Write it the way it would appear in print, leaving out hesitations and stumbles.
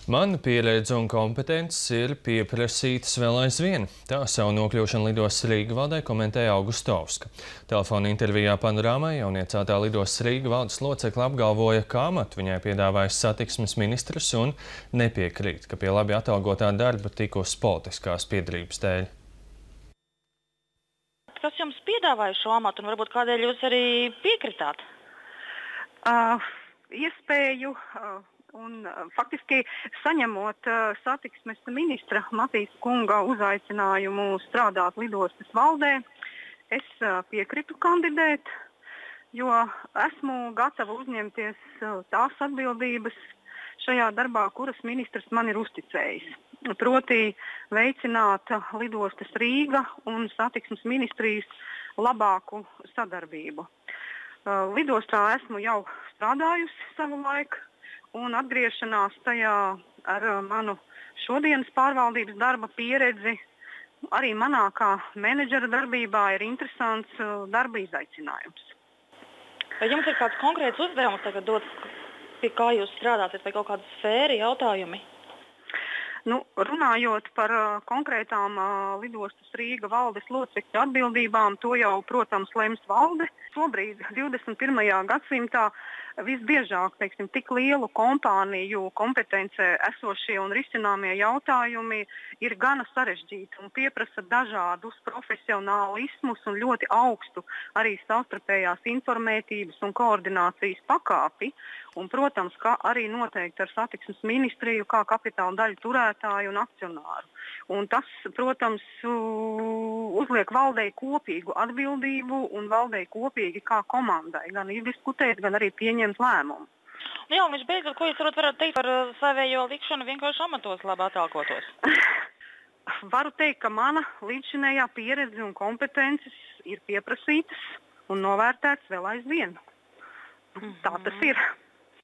Mana pieredze un kompetences ir pieprasītas vēl aizvien. Tā savu nokļūšanu lidostas Rīga valdē komentēja Augustovska. Telefona intervijā Panorāmai jauniecātā lidostas Rīga valdes locekle apgalvoja, ka amatu viņai piedāvājis satiksmes ministrs un nepiekrīt, ka pie labi atalgotā darba tikusi politiskās piedarības dēļ. Kas jums piedāvāja šo amatu un varbūt kādēļ jūs arī piekritāt? Iespēju un faktiski saņemot satiksmes ministra Matīs kunga uzaicinājumu strādāt lidostas valdē, es piekritu kandidēt, jo esmu gatava uzņemties tās atbildības šajā darbā, kuras ministrs man ir uzticējis. Proti veicināt lidostas Rīga un satiksmes ministrijas labāku sadarbību. Lidostā esmu jau strādājusi savu laiku, un atgriešanās tajā ar manu šodienas pārvaldības darba pieredzi arī manā kā menedžera darbībā ir interesants darba izaicinājums. Vai jums ir kāds konkrēts uzdevums tagad dots, pie kā jūs strādāsiet, vai kaut kāda sfēra jautājumi? Runājot par konkrētām lidostas Rīga valdes locekļu atbildībām, to jau, protams, lems valde. Šobrīd, 21. gadsimtā, visbiežāk tik lielu kompāniju kompetencē esošie un risināmie jautājumi ir gana sarežģīti un pieprasa dažādus profesionālismus un ļoti augstu arī savstarpējās informētības un koordinācijas pakāpi. Un, protams, ka arī noteikti ar satiksmes ministriju kā kapitāla daļu turētāju un akcionāru. Un tas, protams, uzliek valdei kopīgu atbildību un valdei kopīgi kā komandai gan izdiskutēt, gan arī pieņemt lēmumu. Jā, un visbeidzot, ko jūs varat teikt par savējo likšanu vienkārši amatos labi atalgotos? Varu teikt, ka mana līdzšinējā pieredze un kompetences ir pieprasītas un novērtētas vēl aizvien. Tā tas ir.